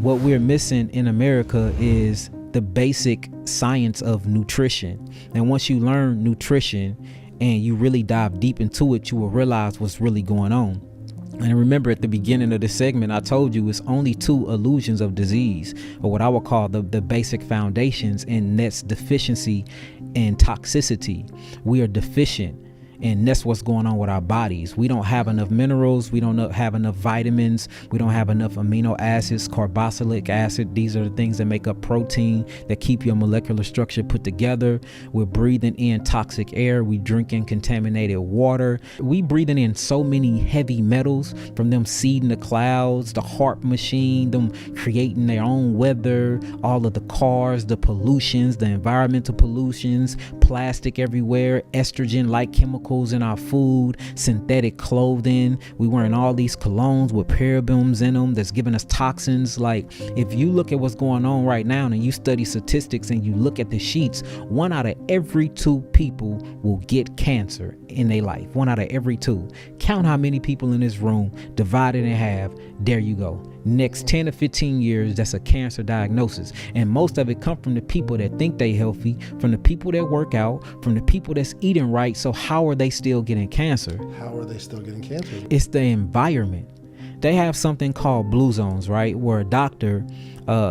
What we're missing in America is the basic science of nutrition. And once you learn nutrition and you really dive deep into it, you will realize what's really going on. And remember, at the beginning of the segment, I told you it's only two illusions of disease, or what I would call the basic foundations, and that's deficiency and toxicity. We are deficient. And that's what's going on with our bodies. We don't have enough minerals. We don't have enough vitamins. We don't have enough amino acids, carboxylic acid. These are the things that make up protein, that keep your molecular structure put together. We're breathing in toxic air. We drinking contaminated water. We breathing in so many heavy metals, from them seeding the clouds, the HARP machine, them creating their own weather, all of the cars, the pollutions, the environmental pollutions, plastic everywhere, estrogen-like chemicals in our food, synthetic clothing. We wearing all these colognes with parabens in them that's giving us toxins. Like, if you look at what's going on right now and you study statistics and you look at the sheets, 1 out of every 2 people will get cancer in their life. 1 out of every 2. Count how many people in this room, divided in half. There you go. Next 10 to 15 years, that's a cancer diagnosis. And most of it come from the people that think they healthy, from the people that work out, from the people that's eating right. So how are they still getting cancer? How are they still getting cancer? It's the environment. They have something called blue zones, right? Where a doctor,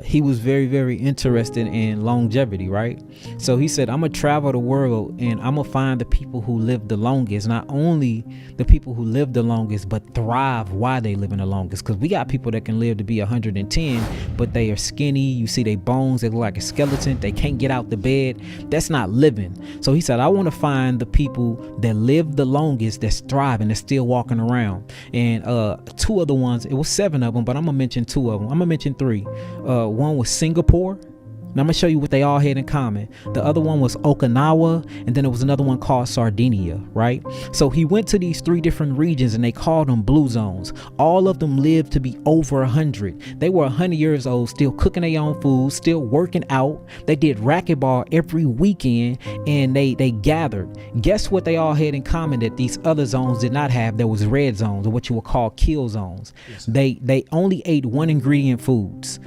he was very, very interested in longevity, right? So he said, I'm going to travel the world and I'm going to find the people who live the longest. Not only the people who live the longest, but thrive while they live in the longest. Because we got people that can live to be 110, but they are skinny. You see their bones, they look like a skeleton. They can't get out the bed. That's not living. So he said, I want to find the people that live the longest, that's thriving, that's still walking around. And 2 of the ones, it was 7 of them, but I'm going to mention 2 of them. I'm going to mention 3. One was Singapore. Now I'm gonna show you what they all had in common. The other one was Okinawa, and then there was another one called Sardinia, right? So he went to these 3 different regions and they called them blue zones. All of them lived to be over 100. They were 100 years old, still cooking their own food, still working out. They did racquetball every weekend, and they gathered. Guess what they all had in common that these other zones did not have? There was red zones, or what you would call kill zones. Yes. They only ate 1 ingredient foods.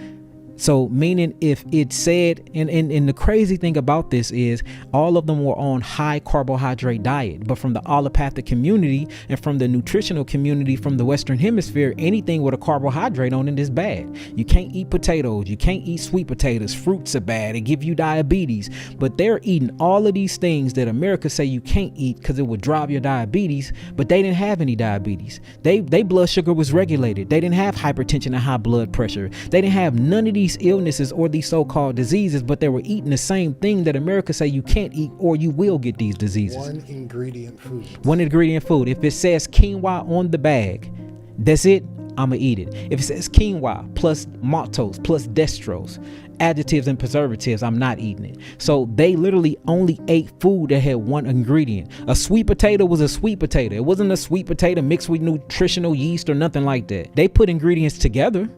So meaning, if it said, and the crazy thing about this is all of them were on high carbohydrate diet, but from the allopathic community and from the nutritional community from the Western Hemisphere, anything with a carbohydrate on it is bad. You can't eat potatoes. You can't eat sweet potatoes. Fruits are bad. It give you diabetes. But they're eating all of these things that America say you can't eat because it would drive your diabetes, but they didn't have any diabetes. They blood sugar was regulated. They didn't have hypertension and high blood pressure. They didn't have none of these illnesses or these so-called diseases, but they were eating the same thing that America say you can't eat or you will get these diseases. 1 ingredient food. 1 ingredient food. If it says quinoa on the bag, that's it. I'ma eat it. If it says quinoa plus maltose plus dextrose, adjectives and preservatives, I'm not eating it. So they literally only ate food that had 1 ingredient. A sweet potato was a sweet potato. It wasn't a sweet potato mixed with nutritional yeast or nothing like that. They put ingredients together.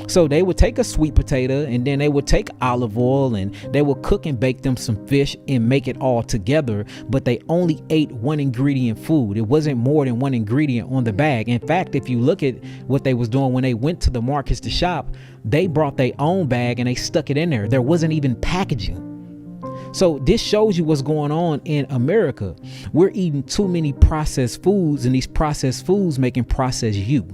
So they would take a sweet potato and then they would take olive oil and they would cook and bake them some fish and make it all together. But they only ate 1 ingredient food. It wasn't more than 1 ingredient on the bag. In fact, if you look at what they was doing when they went to the markets to shop, they brought their own bag and they stuck it in there. There wasn't even packaging. So this shows you what's going on in America. We're eating too many processed foods, and these processed foods making processed you.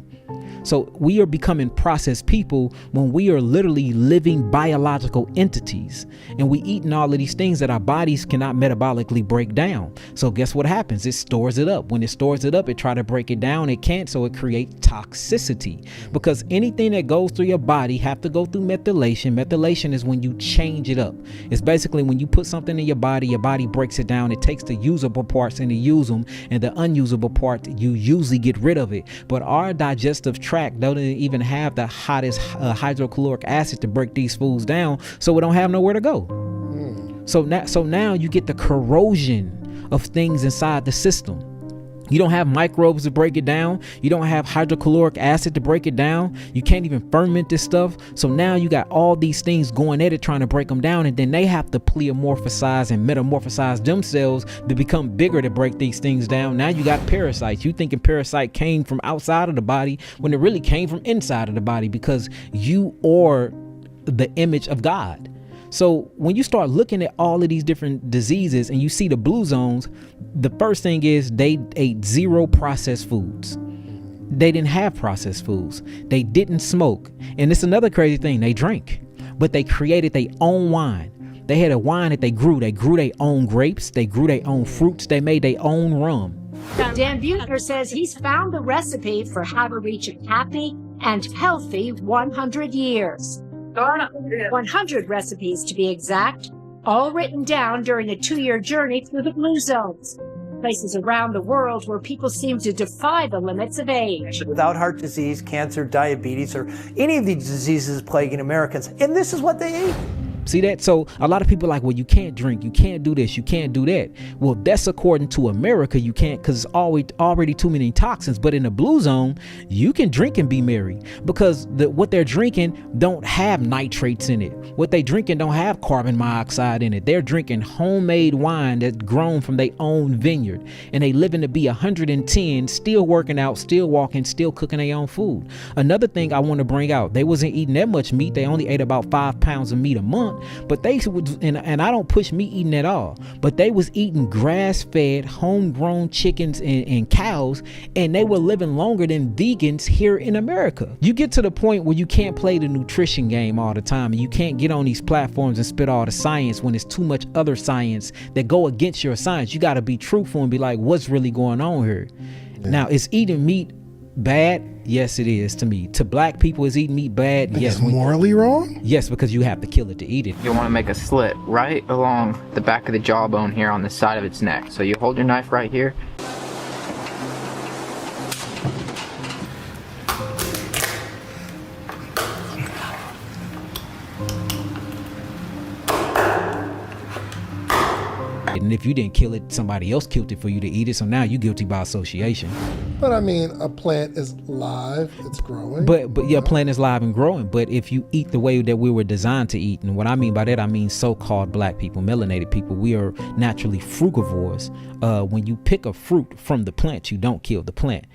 So we are becoming processed people when we are literally living biological entities, and we eating all of these things that our bodies cannot metabolically break down. So guess what happens? It stores it up. When it stores it up, it try to break it down. It can't. So it creates toxicity, because anything that goes through your body have to go through methylation. Methylation is when you change it up. It's basically when you put something in your body breaks it down. It takes the usable parts and it use them, and the unusable part, you usually get rid of it. But our digestive tract don't even have the hottest hydrochloric acid to break these foods down, so we don't have nowhere to go. So now you get the corrosion of things inside the system. You don't have microbes to break it down. You don't have hydrochloric acid to break it down. You can't even ferment this stuff. So now you got all these things going at it trying to break them down, and then they have to pleomorphosize and metamorphosize themselves to become bigger to break these things down. Now you got parasites. You thinking parasite came from outside of the body when it really came from inside of the body, because you are the image of God. So when you start looking at all of these different diseases and you see the blue zones, the first thing is they ate zero processed foods. They didn't have processed foods. They didn't smoke. And it's another crazy thing. They drank, but they created their own wine. They had a wine that they grew. They grew their own grapes. They grew their own fruits. They made their own rum. Dan Buettner says he's found the recipe for how to reach a happy and healthy 100 years. 100 recipes to be exact, all written down during a 2-year journey through the blue zones, places around the world where people seem to defy the limits of age. Without heart disease, cancer, diabetes, or any of these diseases plaguing Americans. And this is what they eat. See that? So a lot of people are like, well, you can't drink, you can't do this, you can't do that. Well, that's according to America, you can't, because it's already too many toxins. But in the blue zone, you can drink and be merry, because what they're drinking don't have nitrates in it. What they drinking don't have carbon monoxide in it. They're drinking homemade wine that's grown from their own vineyard, and they living to be 110, still working out, still walking, still cooking their own food. Another thing I want to bring out, they wasn't eating that much meat. They only ate about 5 pounds of meat a month. But they would, and I don't push meat eating at all, but they was eating grass-fed, homegrown chickens and cows, and they were living longer than vegans here in America. You get to the point where you can't play the nutrition game all the time, and you can't get on these platforms and spit all the science when there's too much other science that go against your science. You got to be truthful and be like, what's really going on here? Yeah. Now, is eating meat bad? Yes, it is to me. To black people, is eating meat bad? Yes. It's morally wrong? Yes, because you have to kill it to eat it. You'll want to make a slit right along the back of the jawbone here on the side of its neck. So you hold your knife right here. And if you didn't kill it, somebody else killed it for you to eat it. So now you're guilty by association. But I mean, a plant is live, it's growing. But yeah, a plant is live and growing. But if you eat the way that we were designed to eat, and what I mean by that, I mean so-called black people, melanated people, we are naturally frugivores. When you pick a fruit from the plant, you don't kill the plant.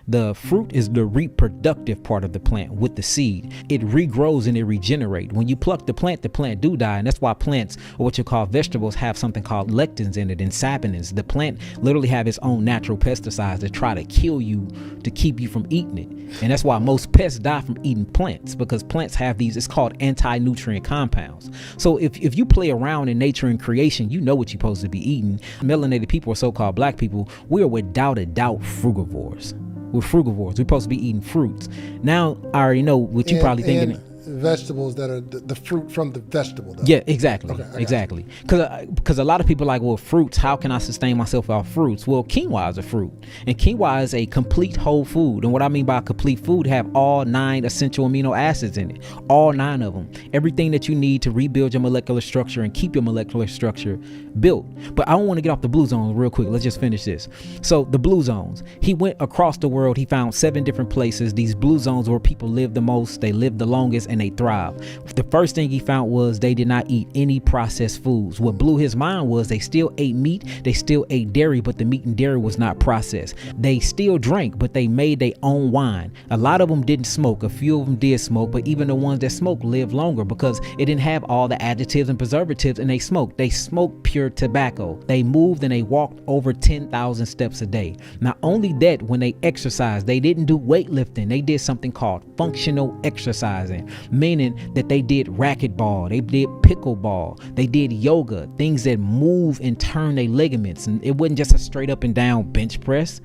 The fruit is the reproductive part of the plant with the seed. It regrows and it regenerates. When you pluck the plant do die. And that's why plants, or what you call vegetables, have something called lectins in it and saponins. The plant literally have its own natural pesticides that try to kill you to keep you from eating it. And that's why most pests die from eating plants, because plants have these, it's called anti-nutrient compounds. So if you play around in nature and creation, you know what you're supposed to be eating. Melanated people, or so-called black people, we are without a doubt frugivores. We're frugivores. We're supposed to be eating fruits. Now, I already know what you probably thinking. Vegetables that are the fruit from the vegetable. Though. Yeah, exactly. Okay, exactly. Because a lot of people are like, well, fruits, how can I sustain myself off fruits? Well, quinoa is a fruit. And quinoa is a complete whole food. And what I mean by complete food, have all 9 essential amino acids in it. All 9 of them. Everything that you need to rebuild your molecular structure and keep your molecular structure built. But I don't want to get off the blue zones real quick. Let's just finish this. So the blue zones, he went across the world. He found 7 different places. These blue zones where people live the most, they live the longest, and they thrive. The first thing he found was they did not eat any processed foods. What blew his mind was they still ate meat, they still ate dairy, but the meat and dairy was not processed. They still drank, but they made their own wine. A lot of them didn't smoke. A few of them did smoke, but even the ones that smoked lived longer because it didn't have all the additives and preservatives, and they smoked. They smoked pure tobacco. They moved and they walked over 10,000 steps a day. Not only that, when they exercised, they didn't do weightlifting. They did something called functional exercising, meaning that they did racquetball, they did pickleball, they did yoga, things that move and turn their ligaments. And it wasn't just a straight up and down bench press.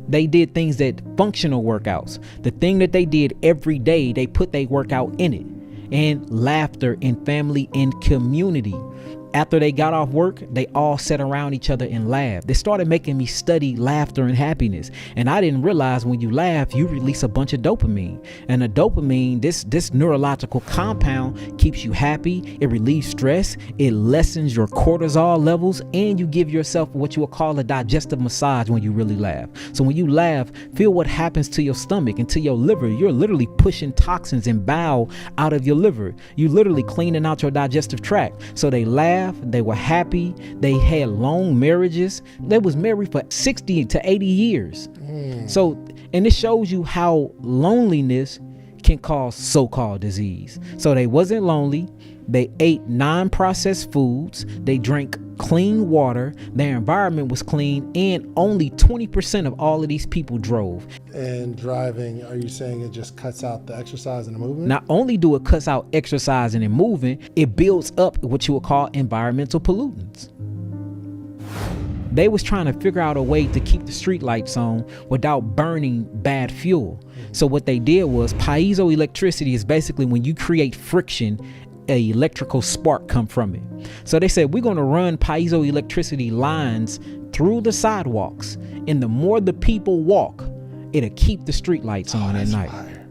They did things that functional workouts. The thing that they did every day, they put their workout in it. And laughter and family and community. after they got off work, they all sat around each other and laughed. They started making me study laughter and happiness. And I didn't realize when you laugh, you release a bunch of dopamine. And the dopamine, this neurological compound, keeps you happy. It relieves stress. It lessens your cortisol levels. And you give yourself what you would call a digestive massage when you really laugh. So when you laugh, feel what happens to your stomach and to your liver. You're literally pushing toxins and bile out of your liver. You literally cleaning out your digestive tract. So they laughed. They were happy. They had long marriages. They was married for 60 to 80 years. So, and it shows you how loneliness can cause so-called disease. So they wasn't lonely. They ate non-processed foods. They drank clean water. Their environment was clean, and only 20% of all of these people drove. And driving, are you saying it just cuts out the exercise and the movement? Not only do it cuts out exercising and moving, it builds up what you would call environmental pollutants. They was trying to figure out a way to keep the street lights on without burning bad fuel. So what they did was, piezoelectricity is basically when you create friction, a electrical spark come from it. So they said, we're going to run piezoelectricity lines through the sidewalks, and the more the people walk, it'll keep the street lights on at night. Fire.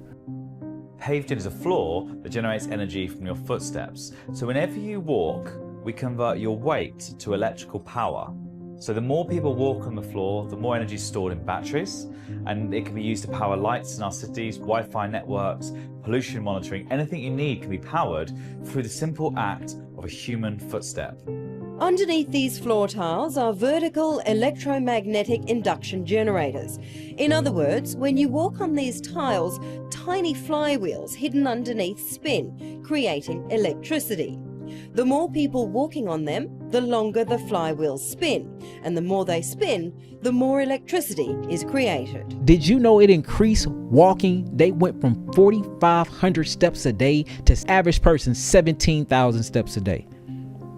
Paved is a floor that generates energy from your footsteps. So whenever you walk, we convert your weight to electrical power. So the more people walk on the floor, the more energy is stored in batteries, and it can be used to power lights in our cities, Wi-Fi networks, pollution monitoring. Anything you need can be powered through the simple act of a human footstep. Underneath these floor tiles are vertical electromagnetic induction generators. In other words, when you walk on these tiles, tiny flywheels hidden underneath spin, creating electricity. The more people walking on them, the longer the flywheels spin, and the more they spin, the more electricity is created. Did you know it increased walking? They went from 4,500 steps a day to average person 17,000 steps a day.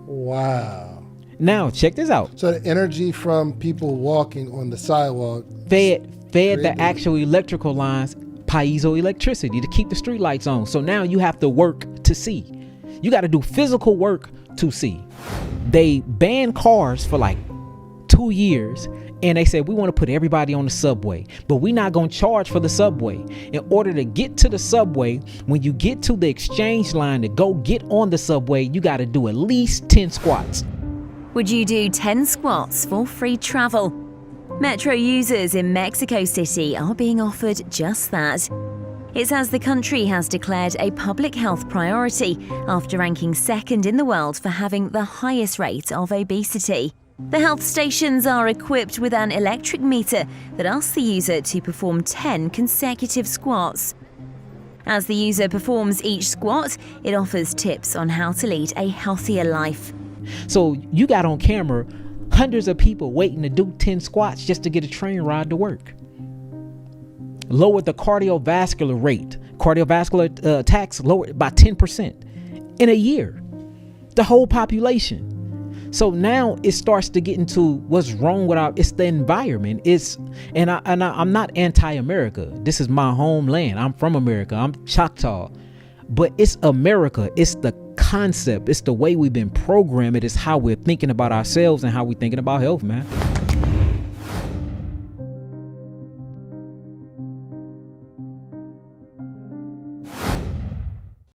Wow. Now check this out. So the energy from people walking on the sidewalk Fed the actual electrical lines piezoelectricity to keep the street lights on. So now you have to work to see. You got to do physical work to see. They banned cars for like 2 years, and they said, we want to put everybody on the subway, but we're not going to charge for the subway. In order to get to the subway, when you get to the exchange line to go get on the subway, you got to do at least 10 squats. Would you do 10 squats for free travel? Metro users in Mexico City are being offered just that. It's as the country has declared a public health priority after ranking second in the world for having the highest rate of obesity. The health stations are equipped with an electric meter that asks the user to perform 10 consecutive squats. As the user performs each squat, it offers tips on how to lead a healthier life. So you got on camera hundreds of people waiting to do 10 squats just to get a train ride to work. Lowered the cardiovascular rate. Cardiovascular attacks lowered by 10% in a year. The whole population. So now it starts to get into what's wrong with it's the environment. I'm not anti-America. This is my homeland. I'm from America. I'm Choctaw. But it's America. It's the concept. It's the way we've been programmed. It is how we're thinking about ourselves and how we're thinking about health, man.